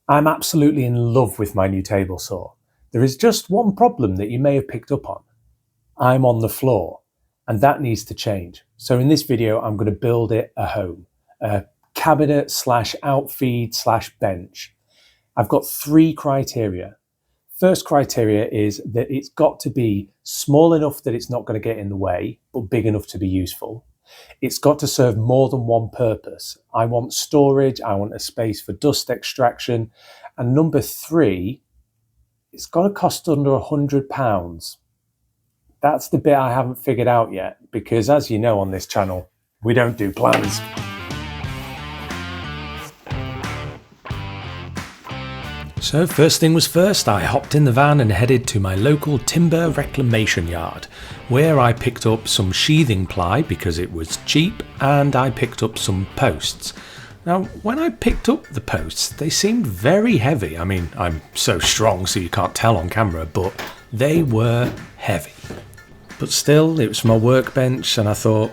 I'm absolutely in love with my new table saw. There is just one problem that you may have picked up on. I'm on the floor, and that needs to change. So in this video, I'm going to build it a home, a cabinet slash outfeed slash bench. I've got three criteria. First criteria is that it's got to be small enough that it's not going to get in the way, but big enough to be useful. It's got to serve more than one purpose. I want storage, I want a space for dust extraction. And number three, it's got to cost under £100. That's the bit I haven't figured out yet, because as you know on this channel, we don't do plans. So first thing was first, I hopped in the van and headed to my local timber reclamation yard, where I picked up some sheathing ply because it was cheap, and I picked up some posts. Now, when I picked up the posts, they seemed very heavy. I mean, I'm so strong so you can't tell on camera, but they were heavy. But still, it was my workbench, and I thought,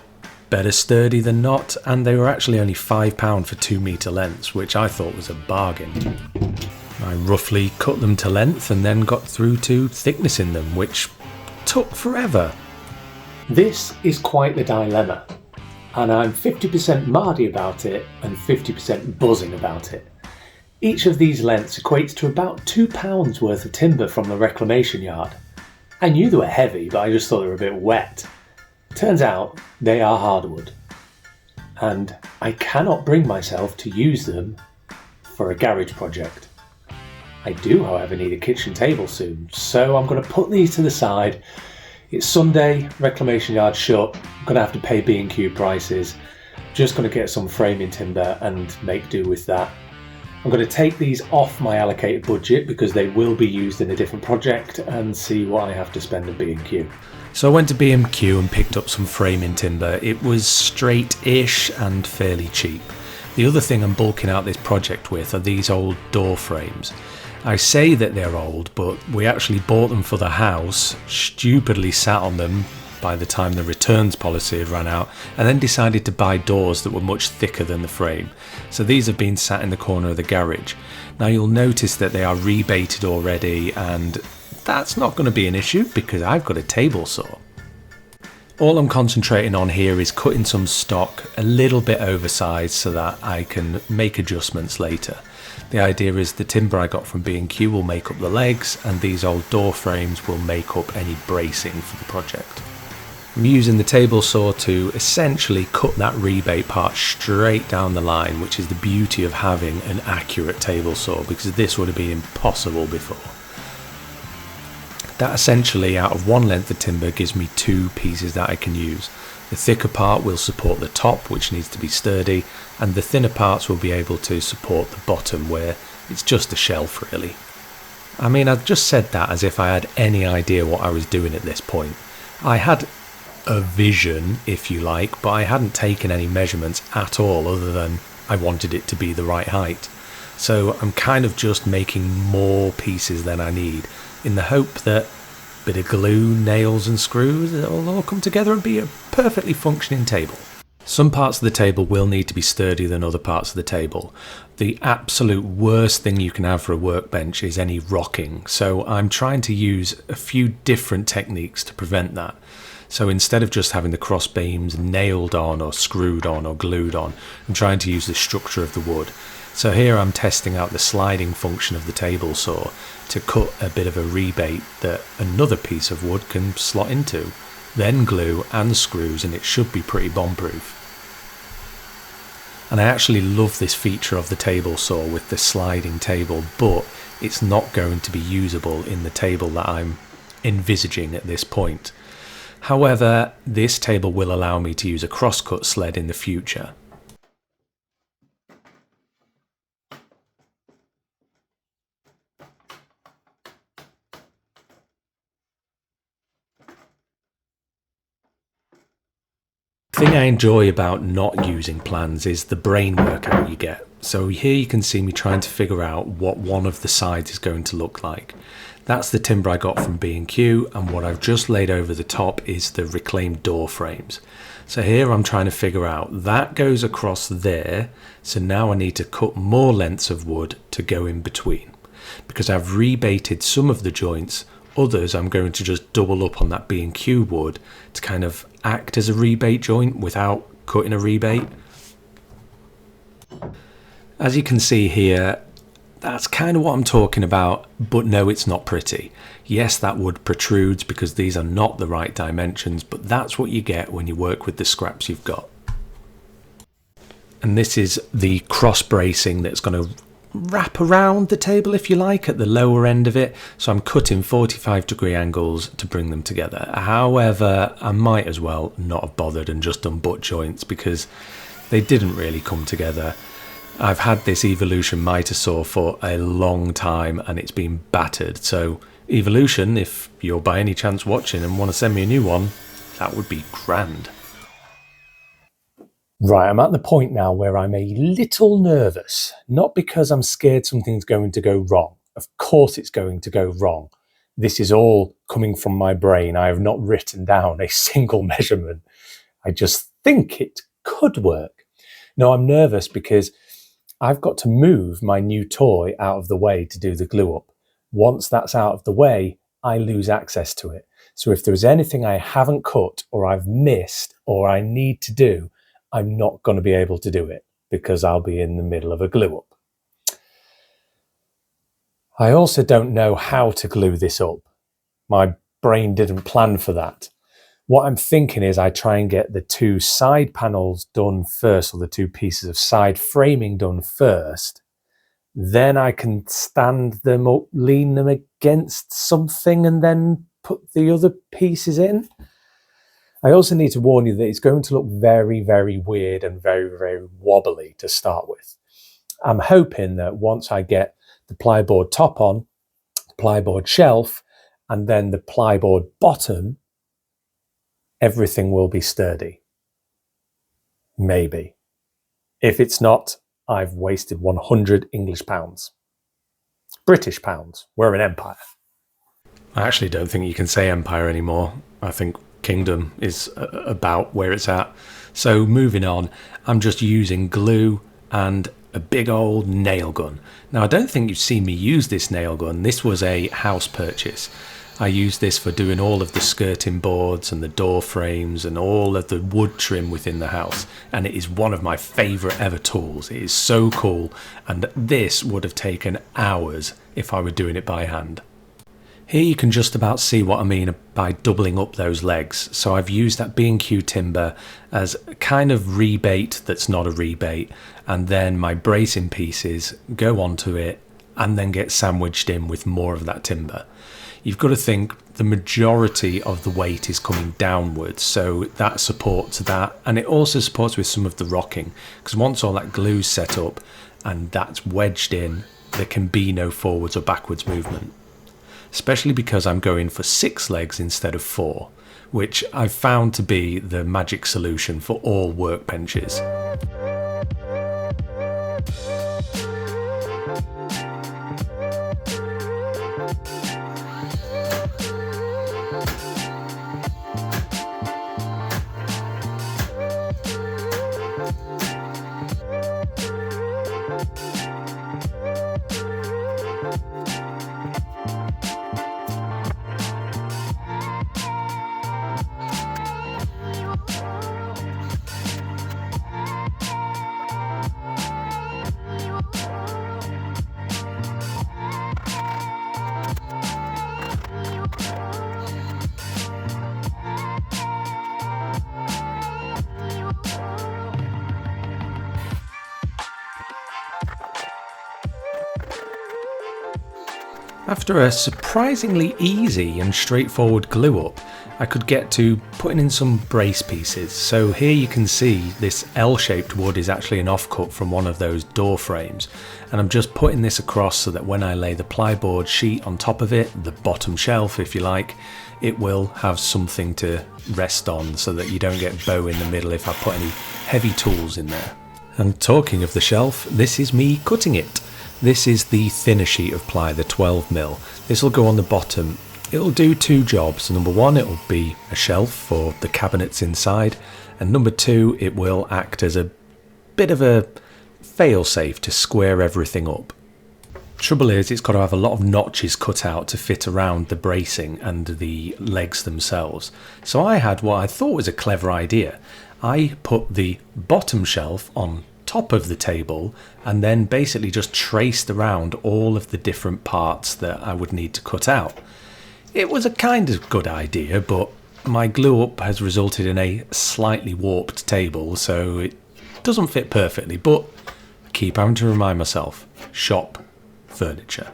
better sturdy than not, and they were actually only £5 for 2 metre lengths, which I thought was a bargain. I roughly cut them to length and then got through to thickness in them, which took forever. This is quite the dilemma, and I'm 50% mardy about it and 50% buzzing about it. Each of these lengths equates to about £2 worth of timber from the reclamation yard. I knew they were heavy, but I just thought they were a bit wet. Turns out they are hardwood, and I cannot bring myself to use them for a garage project. I do, however, need a kitchen table soon, so I'm going to put these to the side. It's Sunday, reclamation yard shut, I'm going to have to pay B&Q prices. Just going to get some framing timber and make do with that. I'm going to take these off my allocated budget because they will be used in a different project and see what I have to spend at B&Q. So I went to B&Q and picked up some framing timber. It was straight-ish and fairly cheap. The other thing I'm bulking out this project with are these old door frames. I say that they're old, but we actually bought them for the house, stupidly sat on them by the time the returns policy had run out, and then decided to buy doors that were much thicker than the frame. So these have been sat in the corner of the garage. Now you'll notice that they are rebated already, and that's not going to be an issue because I've got a table saw. All I'm concentrating on here is cutting some stock a little bit oversized so that I can make adjustments later. The idea is the timber I got from B&Q will make up the legs, and these old door frames will make up any bracing for the project. I'm using the table saw to essentially cut that rebate part straight down the line, which is the beauty of having an accurate table saw, because this would have been impossible before. That essentially, out of one length of timber, gives me two pieces that I can use. The thicker part will support the top, which needs to be sturdy, and the thinner parts will be able to support the bottom, where it's just a shelf really. I mean, I've just said that as if I had any idea what I was doing at this point. I had a vision, if you like, but I hadn't taken any measurements at all other than I wanted it to be the right height. So I'm kind of just making more pieces than I need, in the hope that a bit of glue, nails and screws, it'll all come together and be a perfectly functioning table. Some parts of the table will need to be sturdier than other parts of the table. The absolute worst thing you can have for a workbench is any rocking, so I'm trying to use a few different techniques to prevent that. So instead of just having the cross beams nailed on or screwed on or glued on, I'm trying to use the structure of the wood. So here I'm testing out the sliding function of the table saw to cut a bit of a rebate that another piece of wood can slot into, then glue and screws, and it should be pretty bomb-proof. And I actually love this feature of the table saw with the sliding table, but it's not going to be usable in the table that I'm envisaging at this point. However, this table will allow me to use a crosscut sled in the future. The thing I enjoy about not using plans is the brain workout you get. So here you can see me trying to figure out what one of the sides is going to look like. That's the timber I got from B&Q, and what I've just laid over the top is the reclaimed door frames. So here I'm trying to figure out, that goes across there, so now I need to cut more lengths of wood to go in between. Because I've rebaited some of the joints, others I'm going to just double up on that B&Q wood to kind of act as a rebate joint without cutting a rebate. As you can see here, that's kind of what I'm talking about, but no, it's not pretty. Yes, that wood protrudes because these are not the right dimensions, but that's what you get when you work with the scraps you've got. And this is the cross bracing that's going to wrap around the table, if you like, at the lower end of it. So I'm cutting 45-degree angles to bring them together. However, I might as well not have bothered and just done butt joints because they didn't really come together. I've had this Evolution miter saw for a long time and it's been battered. So Evolution, if you're by any chance watching and want to send me a new one, that would be grand. Right, I'm at the point now where I'm a little nervous, not because I'm scared something's going to go wrong. Of course it's going to go wrong. This is all coming from my brain. I have not written down a single measurement. I just think it could work. No, I'm nervous because I've got to move my new toy out of the way to do the glue up. Once that's out of the way, I lose access to it. So if there's anything I haven't cut or I've missed or I need to do, I'm not going to be able to do it because I'll be in the middle of a glue up. I also don't know how to glue this up. My brain didn't plan for that. What I'm thinking is I try and get the two side panels done first, or the two pieces of side framing done first. Then I can stand them up, lean them against something and then put the other pieces in. I also need to warn you that it's going to look very, very weird and very, very wobbly to start with. I'm hoping that once I get the plyboard top on, the plyboard shelf, and then the plyboard bottom, everything will be sturdy. Maybe. If it's not, I've wasted 100 English pounds. British pounds. We're an empire. I actually don't think you can say empire anymore. I think kingdom is about where it's at. So moving on, I'm just using glue and a big old nail gun. Now I don't think you've seen me use this nail gun. This was a house purchase. I used this for doing all of the skirting boards and the door frames and all of the wood trim within the house, and it is one of my favourite ever tools. It is so cool, and this would have taken hours if I were doing it by hand. Here you can just about see what I mean by doubling up those legs. So I've used that B&Q timber as a kind of rebate that's not a rebate, and then my bracing pieces go onto it and then get sandwiched in with more of that timber. You've got to think the majority of the weight is coming downwards, so that supports that, and it also supports with some of the rocking, because once all that glue's set up and that's wedged in, there can be no forwards or backwards movement. Especially because I'm going for 6 legs instead of 4, which I've found to be the magic solution for all workbenches. After a surprisingly easy and straightforward glue up, I could get to putting in some brace pieces. So here you can see this L-shaped wood is actually an offcut from one of those door frames, and I'm just putting this across so that when I lay the plyboard sheet on top of it, the bottom shelf if you like, it will have something to rest on so that you don't get bow in the middle if I put any heavy tools in there. And talking of the shelf, this is me cutting it. This is the thinner sheet of ply, the 12mm. This will go on the bottom. It'll do 2 jobs. Number 1, it'll be a shelf for the cabinets inside, And number two, it will act as a bit of a fail-safe to square everything up. Trouble is, it's got to have a lot of notches cut out to fit around the bracing and the legs themselves. So I had what I thought was a clever idea. I put the bottom shelf on top of the table and then basically just traced around all of the different parts that I would need to cut out. It was a kind of good idea, but my glue up has resulted in a slightly warped table, so it doesn't fit perfectly, but I keep having to remind myself, shop furniture.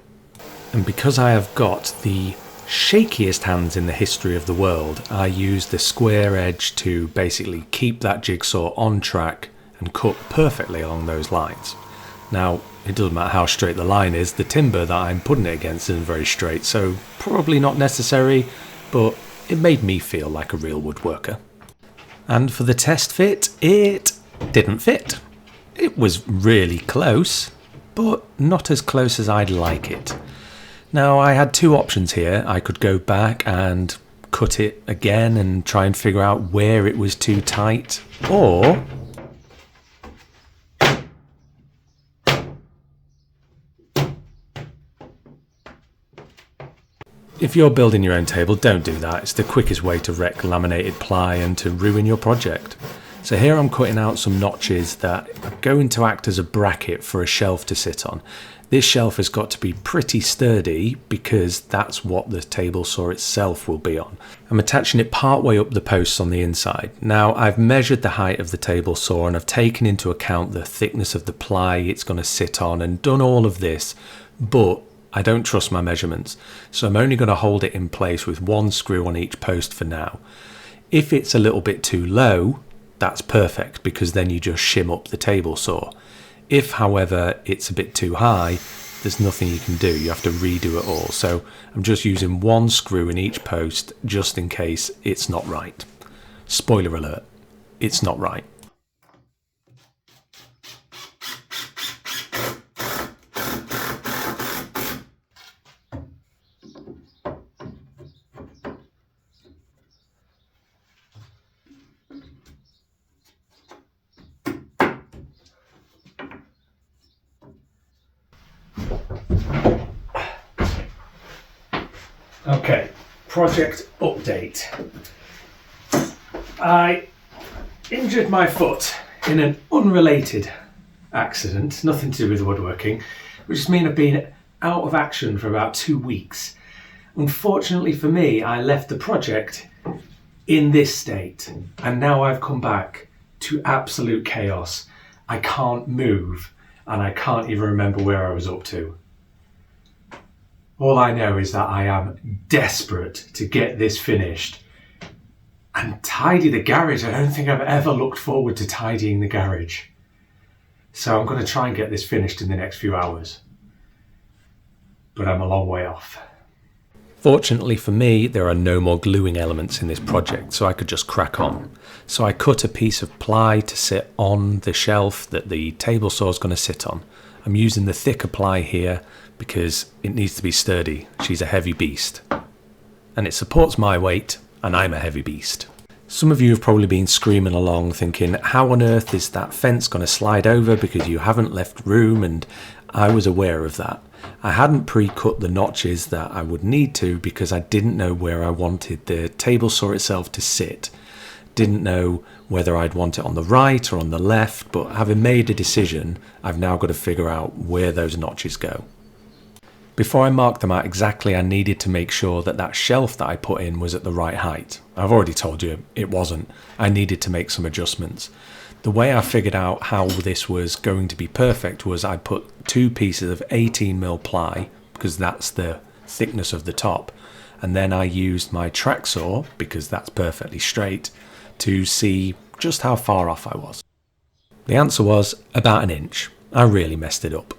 And because I have got the shakiest hands in the history of the world, I use the square edge to basically keep that jigsaw on track and cut perfectly along those lines. Now, it doesn't matter how straight the line is, the timber that I'm putting it against isn't very straight, so probably not necessary, but it made me feel like a real woodworker. And for the test fit, it didn't fit. It was really close, but not as close as I'd like it. Now, I had two options here. I could go back and cut it again and try and figure out where it was too tight, or if you're building your own table, don't do that. It's the quickest way to wreck laminated ply and to ruin your project. So here I'm cutting out some notches that are going to act as a bracket for a shelf to sit on. This shelf has got to be pretty sturdy because that's what the table saw itself will be on. I'm attaching it part way up the posts on the inside. Now, I've measured the height of the table saw and I've taken into account the thickness of the ply it's going to sit on and done all of this, but I don't trust my measurements, so I'm only going to hold it in place with one screw on each post for now. If it's a little bit too low, that's perfect, because then you just shim up the table saw. If, however, it's a bit too high, there's nothing you can do. You have to redo it all. So I'm just using one screw in each post just in case it's not right. Spoiler alert, it's not right. Okay, project update. I injured my foot in an unrelated accident, nothing to do with woodworking, which means I've been out of action for about 2 weeks. Unfortunately for me, I left the project in this state, and now I've come back to absolute chaos. I can't move, and I can't even remember where I was up to. All I know is that I am desperate to get this finished and tidy the garage. I don't think I've ever looked forward to tidying the garage. So I'm going to try and get this finished in the next few hours. But I'm a long way off. Fortunately for me, there are no more gluing elements in this project, so I could just crack on. So I cut a piece of ply to sit on the shelf that the table saw is going to sit on. I'm using the thicker ply here because it needs to be sturdy. She's a heavy beast. And it supports my weight, and I'm a heavy beast. Some of you have probably been screaming along thinking, how on earth is that fence going to slide over because you haven't left room? And I was aware of that. I hadn't pre-cut the notches that I would need to because I didn't know where I wanted the table saw itself to sit. Didn't know whether I'd want it on the right or on the left, but having made a decision, I've now got to figure out where those notches go. Before I marked them out exactly, I needed to make sure that that shelf that I put in was at the right height. I've already told you it wasn't. I needed to make some adjustments. The way I figured out how this was going to be perfect was I put 2 pieces of 18mm ply, because that's the thickness of the top, and then I used my track saw, because that's perfectly straight, to see just how far off I was. The answer was about 1 inch. I really messed it up.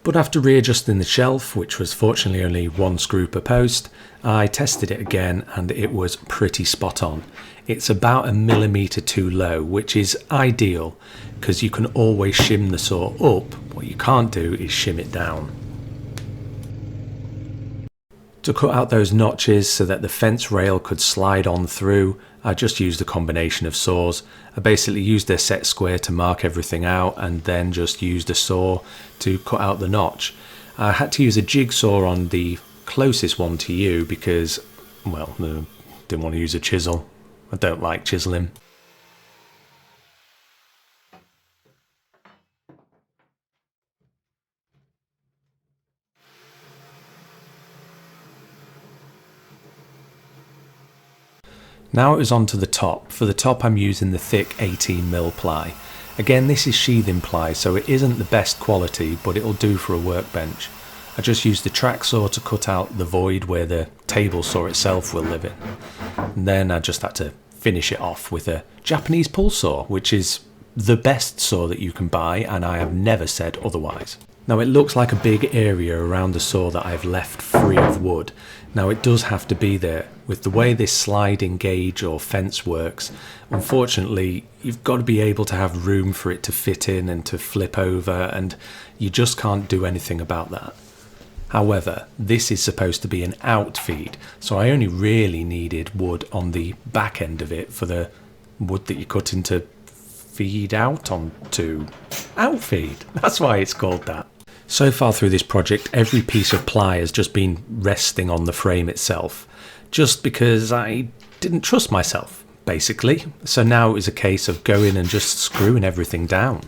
But after readjusting the shelf, which was fortunately only 1 screw per post, I tested it again and it was pretty spot on. It's about 1 millimetre too low, which is ideal because you can always shim the saw up. What you can't do is shim it down. To cut out those notches so that the fence rail could slide on through, I just used a combination of saws. I basically used a set square to mark everything out and then just used a saw to cut out the notch. I had to use a jigsaw on the closest one to you because, well, I didn't want to use a chisel. I don't like chiseling. Now it was on to the top. For the top I'm using the thick 18mm ply. Again, this is sheathing ply, so it isn't the best quality, but it'll do for a workbench. I just used the track saw to cut out the void where the table saw itself will live in. And then I just had to finish it off with a Japanese pull saw, which is the best saw that you can buy, and I have never said otherwise. Now it looks like a big area around the saw that I've left free of wood. Now it does have to be there. With the way this sliding gauge or fence works, unfortunately you've got to be able to have room for it to fit in and to flip over, and you just can't do anything about that. However, this is supposed to be an outfeed, so I only really needed wood on the back end of it for the wood that you cut into feed out onto. Outfeed, that's why it's called that. So far through this project, every piece of ply has just been resting on the frame itself, just because I didn't trust myself, basically. So now it was a case of going and just screwing everything down.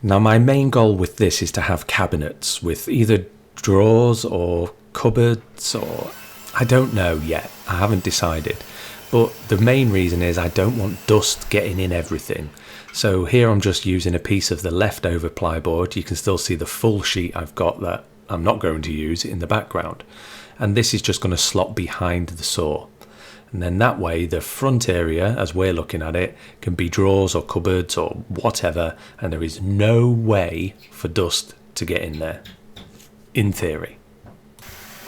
Now my main goal with this is to have cabinets with either drawers or cupboards, or I don't know yet, I haven't decided. But the main reason is I don't want dust getting in everything. So here I'm just using a piece of the leftover plyboard. You can still see the full sheet I've got that I'm not going to use in the background. And this is just going to slot behind the saw. And then that way the front area, as we're looking at it, can be drawers or cupboards or whatever, and there is no way for dust to get in there, in theory.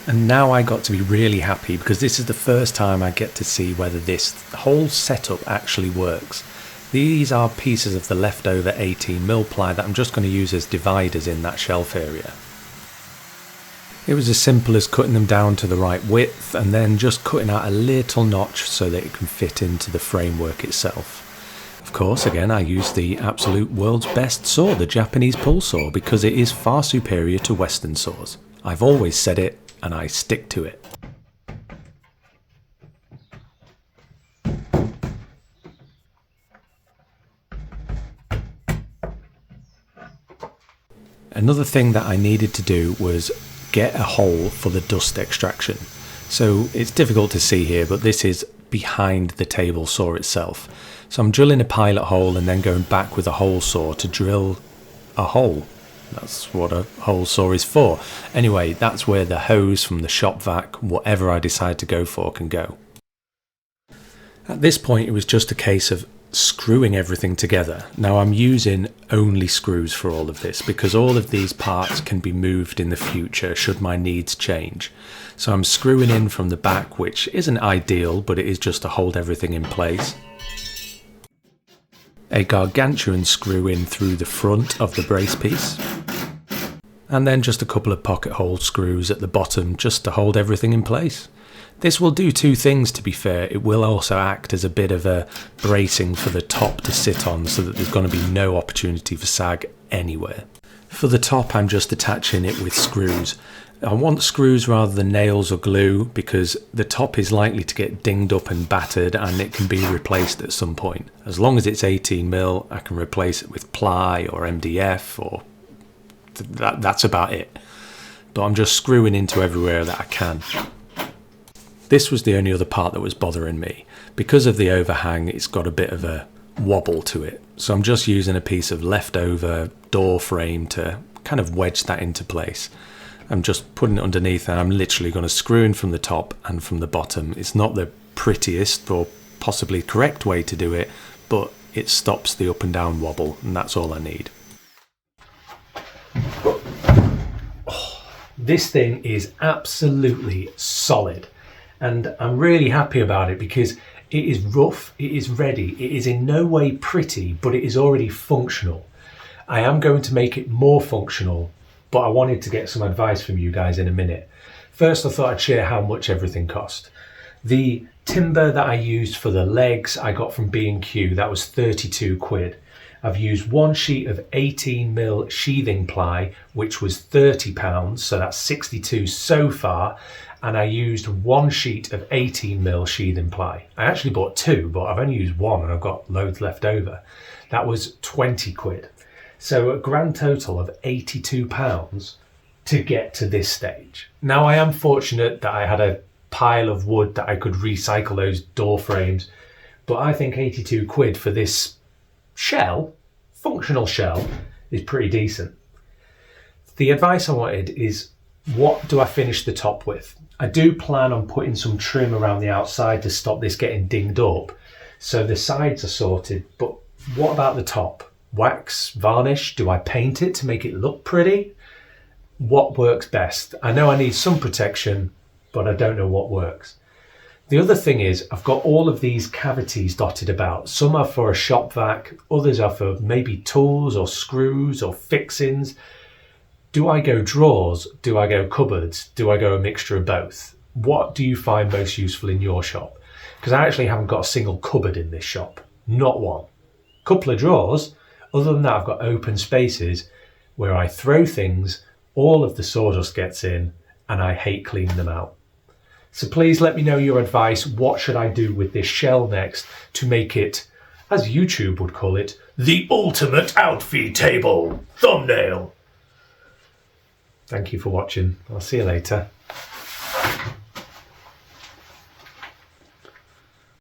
And now I got to be really happy because this is the first time I get to see whether this whole setup actually works. These are pieces of the leftover 18mm ply that I'm just going to use as dividers in that shelf area. It was as simple as cutting them down to the right width and then just cutting out a little notch so that it can fit into the framework itself. Of course, again, I used the absolute world's best saw, the Japanese pull saw, because it is far superior to Western saws. I've always said it, and I stick to it. Another thing that I needed to do was get a hole for the dust extraction. So it's difficult to see here, but this is behind the table saw itself. So I'm drilling a pilot hole and then going back with a hole saw to drill a hole. That's what a hole saw is for. Anyway, that's where the hose from the ShopVac, whatever I decide to go for, can go. At this point it was just a case of screwing everything together. Now I'm using only screws for all of this because all of these parts can be moved in the future should my needs change. So I'm screwing in from the back, which isn't ideal, but it is just to hold everything in place. A gargantuan screw in through the front of the brace piece, and then just a couple of pocket hole screws at the bottom just to hold everything in place. This will do two things, to be fair. It will also act as a bit of a bracing for the top to sit on so that there's going to be no opportunity for sag anywhere. For the top I'm just attaching it with screws. I want screws rather than nails or glue because the top is likely to get dinged up and battered and it can be replaced at some point. As long as it's 18mm, I can replace it with ply or MDF, or that's about it. But I'm just screwing into everywhere that I can. This was the only other part that was bothering me. Because of the overhang, it's got a bit of a wobble to it. So I'm just using a piece of leftover door frame to kind of wedge that into place. I'm just putting it underneath and I'm literally going to screw in from the top and from the bottom. It's not the prettiest or possibly correct way to do it, but it stops the up and down wobble, and that's all I need. Oh, this thing is absolutely solid, and I'm really happy about it because it is rough, it is ready, it is in no way pretty, but it is already functional. I am going to make it more functional, but I wanted to get some advice from you guys in a minute. First, I thought I'd share how much everything cost. The timber that I used for the legs I got from B&Q, that was 32 quid. I've used one sheet of 18mm sheathing ply, which was £30, so that's 62 so far. And I used one sheet of 18mm sheathing ply. I actually bought two, but I've only used one and I've got loads left over. That was 20 quid. So a grand total of £82 to get to this stage. Now I am fortunate that I had a pile of wood that I could recycle those door frames, but I think 82 quid for this shell, functional shell, is pretty decent. The advice I wanted is, what do I finish the top with? I do plan on putting some trim around the outside to stop this getting dinged up, so the sides are sorted, but what about the top? Wax, varnish, do I paint it to make it look pretty? What works best? I know I need some protection, but I don't know what works. The other thing is, I've got all of these cavities dotted about. Some are for a shop vac, others are for maybe tools or screws or fixings. Do I go drawers? Do I go cupboards? Do I go a mixture of both? What do you find most useful in your shop? Because I actually haven't got a single cupboard in this shop. Not one. Couple of drawers. Other than that, I've got open spaces where I throw things, all of the sawdust gets in, and I hate cleaning them out. So please let me know your advice. What should I do with this shell next to make it, as YouTube would call it, the ultimate outfeed table thumbnail? Thank you for watching. I'll see you later.